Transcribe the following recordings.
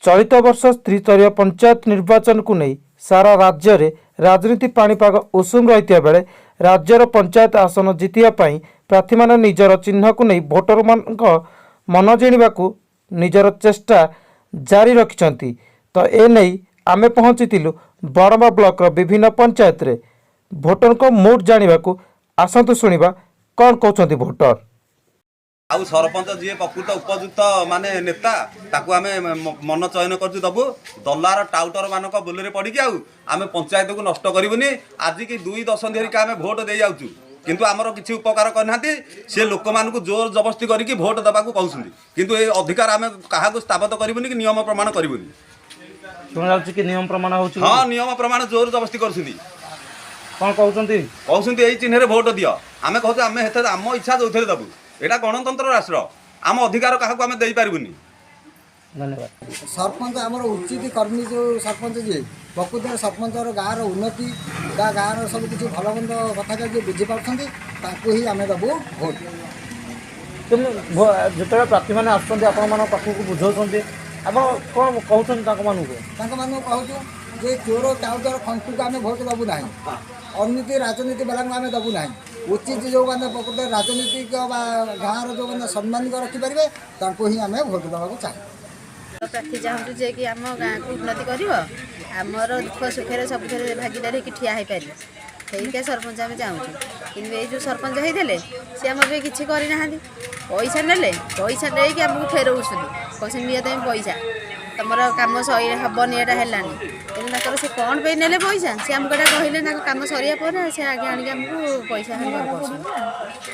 चलित वर्ष त्रिस्तरीय पंचायत निर्वाचन को नहीं सारा राज्य रे राजनीति पाणीपाग उषुम रही बेले राज्यर पंचायत आसन जितिया प्रार्थी मान निजर चिन्ह को नहीं भोटर मन जिणवा निजर चेष्टा जारी रखिंट। तो एने आमे पहुँची बड़मा ब्लॉक विभिन्न पंचायत रे भोटर को मूड जाना आसतु शुणा कौन कहते भोटर। आउ सरपंच जी प्रकृत उपयुक्त माने नेता ताकू आमे मन चयन कर दबु दलार टाउटर मानक बोलरे पड़ी आमे पंचायत को नष्ट करूनी। आज की 2 दशंधि धरिक आमे भोट दे जाऊँ किंतु आमर किसी उपकार करना सी लोक मान जोर जबरदस्ती करके भोट दबा कहते किंतु ये अधिकार आमे क्या स्थापित करूनी कि नियम प्रमाण करूनी। नियम प्रमाण हाँ नियम प्रमाण जोर जबरदस्ती कर कौन कहते यही चिन्ह भोट दियो आमे कहते आमे आम इच्छा जो दबू एटा गणतंत्र राष्ट्र आम अधिकार क्या आम दे पारूनी। धन्यवाद। सरपंच आमर उचित कर्मी जो सरपंच जी प्रकृत सरपंच गाँव उन्नति गाँव सब किसी भल मंद कथा जी बुझीपार ही आम दबू भोट। जो प्रार्थी मैंने आसक बुझाऊँ आप कौन कहूँ कहूँ जे चोर टाउटर खंटू को आम भोट दबू ना अननीति राजनीति बेला आम दबू ना उचित जो मैंने प्रकृत राजनीतिक गाँव जो मैंने सम्मानित रखिपारे ही आम भोट दबा चाहिए। प्रार्थी चाहूँ जे कि आम गाँव को उन्नति कर दुख सुखे सब भागीदार होकर ठिया हो पारे सहीका सरपंच आम चाहूँ कि जो सरपंच होते सी आम किसी करना पैसा ने पैसा नहीं आमको फेरौन कौन निये तुम पैसा तुम कम सही हेनी एटा है तेनाली से कौन पे ने पैसा सी आमको कहले कम सरिया पर से आगे आनिक आमको पैसा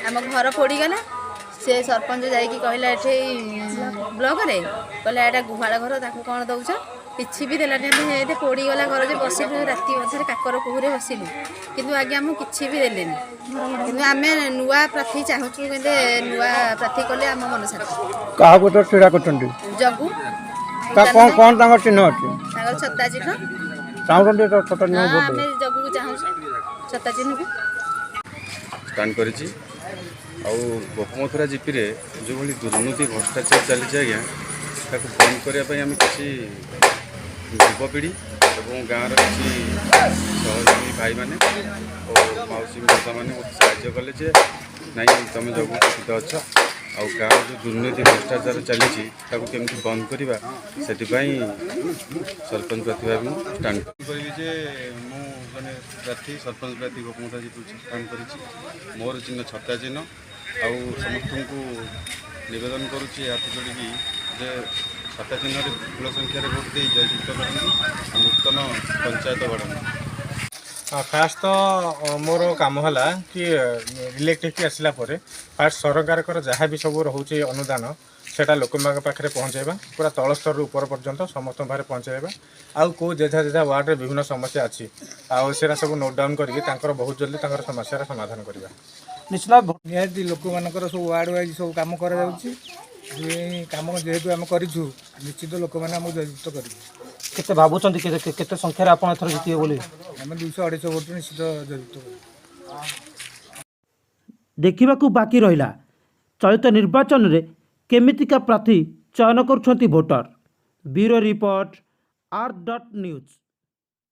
आम घर पोड़गला से सरपंच जाकि कहला ये ब्लॉक रे कहला एटा गुहाड़ घर ताको कौन दौच किसी भी देलानी आम पोड़गला घर जो बसिलु राति अधर काकर कुहुरे बसिलु किंतु आगे आमको किसी भी देले कि आम नुआ प्रार्थी चाहूँ नुआ प्रार्थी कले आम मन शांति जगू कौन चिन्ह अच्छे छत्ता चिन्ह चाहते जगू को चाहूँ छत्ता चिन्ह को स्टाण कर गोपमथुरा जीपी रे जो भाई दुर्नीति भ्रष्टाचार चली आज्ञा बंद करने आम किसी युवपीढ़ी और गाँव किसी सहयोगी भाई मैंने और मौसी मौसा मैंने मत साहय कले नाई तुम जगह प्रसिद्ध अच्छ आ गाँव जो दुर्नीति भ्रष्टाचार चली केमती बंद करवा से सरपंच प्रार्थी भाव स्टाण करी मुझे प्रार्थी सरपंच प्रार्थी गोपमथुरा जीपी स्टाण कर मोर चिन्ह छत्ता चिन्ह आउ समस्त को नवेदन करुच्ची हाथ जोड़ी जे छत्ता चिन्ह विपुल संख्यार भोट दे जययुक्त करते नूतन पंचायत बढ़ाना। फास्ट तो मोर कम है कि इलेक्ट्रिक आसला फास्ट सरकार जहाँ भी सब रोचे अनुदान सेटा लोक पाखे पहुँचाइबा पूरा तल स्तर ऊपर पर्यंत समस्त पाखे पहुँचाइबा आउ को जेझा जेझा वार्ड रे विभिन्न समस्या अच्छी आरा सब नोट डाउन करके बहुत जल्दी समस्या समाधान करवा। निश्चित निहाती लोक मानकर सब वार्ड वाइज सब कम कर कम जेहेतु आम कर निश्चित लोक मैंने आमको जययुक्त कर भावुं केते संख्यार आप जीतिए बोली आम 200-250 भोट निश्चित जययुक्त देखा बाकी रहा चलित निर्वाचन रे केमितिका प्रार्थी चयन करुछंती भोटर। Bureau report R.News।